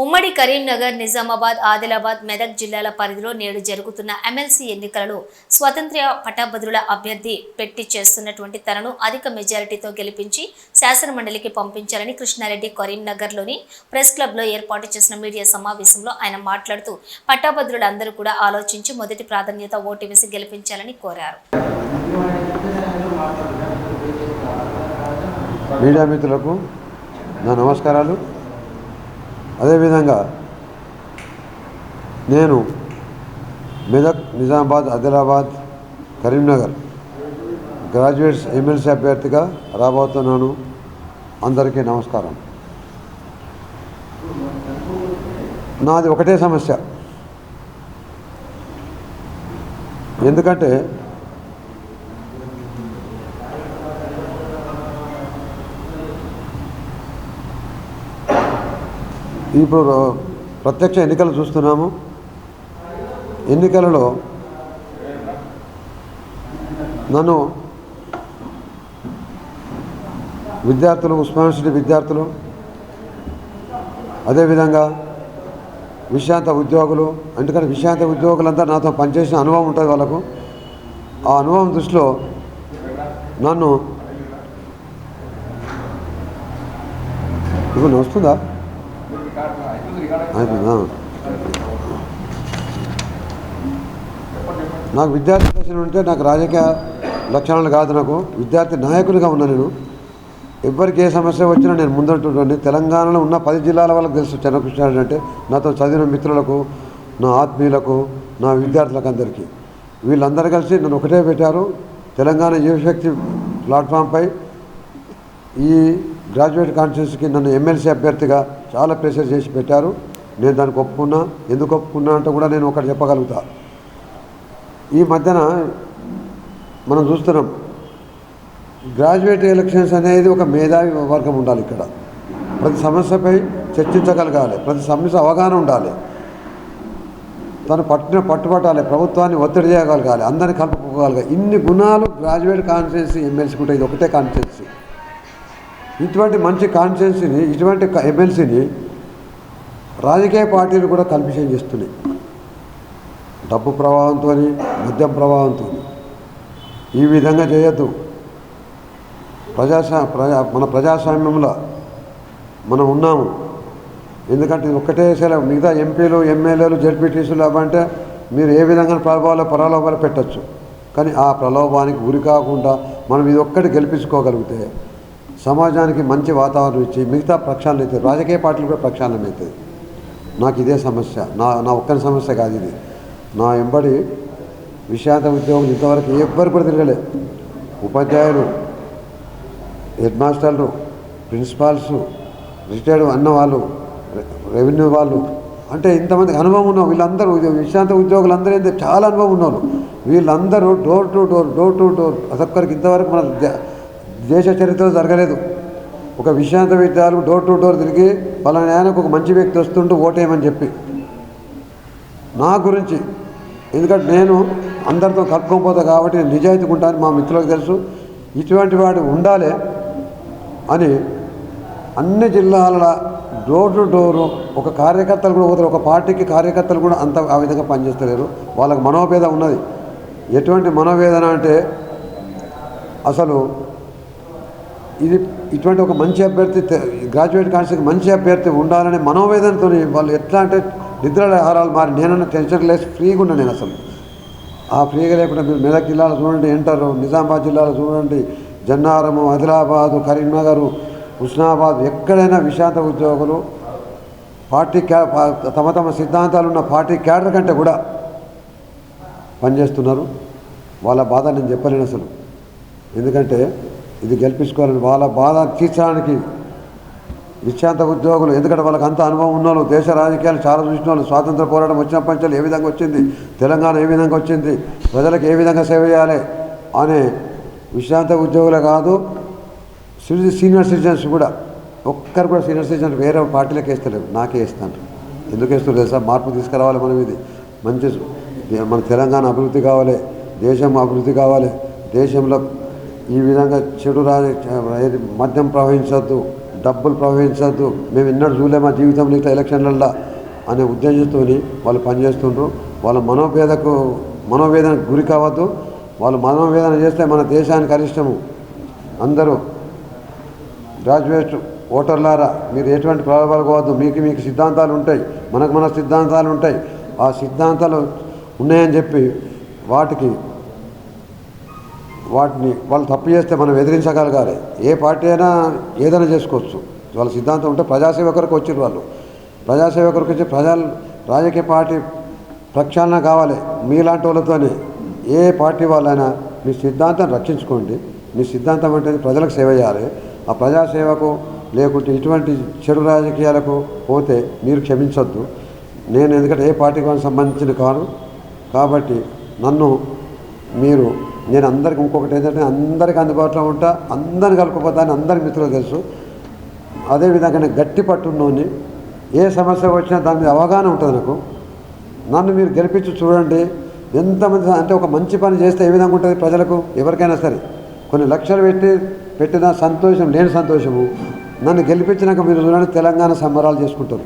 ఉమ్మడి కరీంనగర్, నిజామాబాద్, ఆదిలాబాద్, మెదక్ జిల్లాల పరిధిలో నేడు జరుగుతున్న ఎమ్మెల్సీ ఎన్నికలలో స్వతంత్ర పట్టభద్రుల అభ్యర్థి పెట్టి చేస్తున్నటువంటి తనను అధిక మెజారిటీతో గెలిపించి శాసనమండలికి పంపించాలని కృష్ణారెడ్డి కరీంనగర్లోని ప్రెస్ క్లబ్లో ఏర్పాటు చేసిన మీడియా సమావేశంలో ఆయన మాట్లాడుతూ పట్టభద్రులందరూ కూడా ఆలోచించి మొదటి ప్రాధాన్యత ఓటు వేసి గెలిపించాలని కోరారు. మీడియా మిత్రులకు నా నమస్కారాలు. అదేవిధంగా నేను మెదక్, నిజామాబాద్, ఆదిలాబాద్, కరీంనగర్ గ్రాడ్యుయేట్స్ ఎమ్మెల్సీ అభ్యర్థిగా రాబోతున్నాను. అందరికీ నమస్కారం. నాది ఒకటే సమస్య. ఎందుకంటే ఇప్పుడు ప్రత్యక్ష ఎన్నికలు చూస్తున్నాము. ఎన్నికలలో నన్ను విద్యార్థులు, ఉస్మానియా యూనివర్సిటీ విద్యార్థులు, అదేవిధంగా విశ్రాంత ఉద్యోగులు, ఎందుకంటే విశ్రాంత ఉద్యోగులంతా నాతో పనిచేసిన అనుభవం ఉంటుంది వాళ్ళకు. ఆ అనుభవం దృష్టిలో నన్ను ఇప్పుడు వస్తుందా నాకు విద్యార్థి దశ ఉంటే నాకు రాజకీయ లక్షణాలు కాదు. నాకు విద్యార్థి నాయకునిగా ఉన్నా. నేను ఎవరికి ఏ సమస్య వచ్చినా నేను ముందుంటుంటాను. తెలంగాణలో ఉన్న 10 జిల్లాల వాళ్ళకి తెలుసు చెన్నకృష్ణారెడ్డి అంటే. నాతో చదివిన మిత్రులకు, నా ఆత్మీయులకు, నా విద్యార్థులకు అందరికీ వీళ్ళందరూ కలిసి నన్ను ఒకటే పెట్టారు. తెలంగాణ యువశక్తి ప్లాట్ఫామ్పై ఈ గ్రాడ్యుయేట్ కాన్స్టిట్యూన్సీకి నన్ను ఎమ్మెల్సీ అభ్యర్థిగా చాలా ప్రెషర్ చేసి పెట్టారు. నేను దానికి ఒప్పుకున్నా. ఎందుకు ఒప్పుకున్నా అంటే కూడా నేను ఒకటి చెప్పగలుగుతా. ఈ మధ్యన మనం చూస్తున్నాం, గ్రాడ్యుయేట్ ఎలక్షన్స్ అనేది ఒక మేధావి వర్గం ఉండాలి. ఇక్కడ ప్రతి సమస్యపై చర్చించగలగాలి, ప్రతి సమస్య అవగాహన ఉండాలి, తను పట్టుబట్టాలి, ప్రభుత్వాన్ని ఒత్తిడి చేయగలగాలి, అందరినీ కలుపుకోగలగాలి. ఇన్ని గుణాలు గ్రాడ్యుయేట్ కాన్స్టిట్యూన్సీ ఎమ్మెల్సీకి ఉంటాయి. ఇది ఒకటే కాన్స్టిట్యూన్సీ. ఇటువంటి మంచి కాన్స్టిట్యూన్సీని, ఇటువంటి ఎమ్మెల్సీని రాజకీయ పార్టీలు కూడా కల్పిషన్ చేస్తున్నాయి. డబ్బు ప్రభావంతో, మద్యం ప్రభావంతో. ఈ విధంగా చేయొద్దు. మన ప్రజాస్వామ్యంలో మనం ఉన్నాము. ఎందుకంటే ఇది ఒక్కటే సెలవు. మిగతా ఎంపీలు, ఎమ్మెల్యేలు, జడ్పీటీసీలు అవంటే మీరు ఏ విధంగా ప్రలోభాలు పెట్టచ్చు. కానీ ఆ ప్రలోభానికి గురి కాకుండా మనం ఇది ఒక్కటి గెలిపించుకోగలిగితే సమాజానికి మంచి వాతావరణం ఇచ్చి మిగతా ప్రక్షాళన అవుతుంది. రాజకీయ పార్టీలు కూడా ప్రక్షాళన అవుతుంది. నాకు ఇదే సమస్య. నా ఒక్కరి సమస్య కాదు ఇది. నా ఎంబడి విశ్రాంత ఉద్యోగులు ఇంతవరకు ఎవ్వరు కూడా తిరగలే. ఉపాధ్యాయులు, హెడ్ మాస్టర్లు, ప్రిన్సిపాల్స్, రిటైర్డ్ అన్నవాళ్ళు, రెవెన్యూ వాళ్ళు, అంటే ఇంతమంది అనుభవం ఉన్నాం. వీళ్ళందరూ విశ్రాంత ఉద్యోగులందరూ ఏంటంటే చాలా అనుభవం ఉన్నారు. వీళ్ళందరూ డోర్ టు డోర్ అదొక్కరికి ఇంతవరకు మన దేశ చరిత్రలో జరగలేదు. ఒక విశ్రాంత విద్యార్థులు డోర్ టు డోర్ తిరిగి పలానా ఆయనకు ఒక మంచి వ్యక్తి వస్తుంటూ ఓటేయమని చెప్పి నా గురించి. ఎందుకంటే నేను అందరితో కలుపుకోకపోతా కాబట్టి నేను నిజాయితీగా ఉంటాను. మా మిత్రులకు తెలుసు. ఇటువంటి వాడు ఉండాలి అని అన్ని జిల్లాల డోర్ టు డోరు ఒక కార్యకర్తలు కూడా పోతారు. ఒక పార్టీకి కార్యకర్తలు కూడా అంత ఆ విధంగా పనిచేస్తలేరు. వాళ్ళకి మనోభేదం ఉన్నది. ఎటువంటి మనోవేదన అంటే అసలు ఇటువంటి ఒక మంచి అభ్యర్థి, గ్రాడ్యుయేట్ కాన్స్టిట్యూన్సీకి మంచి అభ్యర్థి ఉండాలనే మనోవేదనతో వాళ్ళు ఎట్లా అంటే నిద్రల ఆహారాలు మారి నేనన్నా టెన్షన్ లేసి ఫ్రీగా ఉన్నా. నేను అసలు ఆ ఫ్రీగా లేకుండా మీరు మెదక్ జిల్లాలో చూడండి, ఎంటరు, నిజామాబాద్ జిల్లాలో చూడండి, జన్నారము, ఆదిలాబాదు, కరీంనగరు, హుస్నాబాద్, ఎక్కడైనా విశ్రాంత ఉద్యోగులు పార్టీ తమ సిద్ధాంతాలు ఉన్న పార్టీ క్యాడర్ కంటే కూడా పనిచేస్తున్నారు. వాళ్ళ బాధ నేను చెప్పలేను అసలు. ఎందుకంటే ఇది గెలిపించుకోవాలని వాళ్ళ బాధ తీర్చడానికి విశ్రాంత ఉద్యోగులు, ఎందుకంటే వాళ్ళకి అంత అనుభవం ఉన్నోళ్ళు, దేశ రాజకీయాలు చాలా చూసిన వాళ్ళు, స్వాతంత్ర పోరాటం వచ్చినప్పటి నుంచి ఏ విధంగా వచ్చింది, తెలంగాణ ఏ విధంగా వచ్చింది, ప్రజలకు ఏ విధంగా సేవ చేయాలి అనే విశ్రాంత ఉద్యోగులే కాదు, సీనియర్ సిటిజన్స్ కూడా. ఒక్కరు కూడా సీనియర్ సిటిజన్స్ వేరే పార్టీలకు వేస్తలేరు, నాకే వేస్తాను. ఎందుకు వేస్తారు తెలుసా? మార్పు తీసుకురావాలి. మనం ఇది మంచి మన తెలంగాణ అభివృద్ధి కావాలి, దేశం అభివృద్ధి కావాలి. దేశంలో ఈ విధంగా చెడు మద్యం ప్రవహించద్దు, డబ్బులు ప్రవహించద్దు, మేము ఎన్నడూ చూడలే మా జీవితంలో ఇట్లా ఎలక్షన్లల్లో అనే ఉద్దేశంతో వాళ్ళు పనిచేస్తుండ్రు. వాళ్ళ మనోవేదనకు గురి కావద్దు. వాళ్ళు మనోవేదన చేస్తే మన దేశానికి అరిష్టము. అందరూ గ్రాడ్యుయేట్ ఓటర్లారా మీరు ఎటువంటి ప్రభావాలు కావద్దు. మీకు సిద్ధాంతాలు ఉంటాయి, మన సిద్ధాంతాలు ఉంటాయి. ఆ సిద్ధాంతాలు ఉన్నాయని చెప్పి వాటిని వాళ్ళు తప్పు చేస్తే మనం ఎదిరించగలగాలి. ఏ పార్టీ అయినా ఏదైనా చేసుకోవచ్చు. వాళ్ళ సిద్ధాంతం ఉంటే ప్రజాసేవకులకు వచ్చిర్రు. వాళ్ళు ప్రజాసేవకులకు వచ్చి రాజకీయ పార్టీ ప్రక్షాళన కావాలి. మీలాంటి వాళ్ళతోనే ఏ పార్టీ వాళ్ళైనా మీ సిద్ధాంతం రక్షించుకోండి. మీ సిద్ధాంతం అంటే ప్రజలకు సేవ చేయాలి. ఆ ప్రజాసేవకు లేకుంటే ఇటువంటి చెడు రాజకీయాలకు పోతే మీరు క్షమించొద్దు. నేను ఎందుకంటే ఏ పార్టీకి సంబంధించిన కాదు కాబట్టి నేను అందరికి ఇంకొకటి ఏంటంటే అందరికీ అందుబాటులో ఉంటా, అందరిని కలుపుకోపోతాను, అందరి మిత్రులు తెలుసు. అదేవిధంగా నేను గట్టి పట్టున్నోని ఏ సమస్య వచ్చినా దాని మీద అవగాహన ఉంటుంది నన్ను మీరు గెలిపించి చూడండి. ఎంతమంది అంటే ఒక మంచి పని చేస్తే ఏ విధంగా ఉంటుంది ప్రజలకు ఎవరికైనా సరే. కొన్ని లక్షలు పెట్టిన సంతోషం లేని సంతోషము. నన్ను గెలిపించినాక మీరు చూడండి తెలంగాణ సంబరాలు చేసుకుంటారు.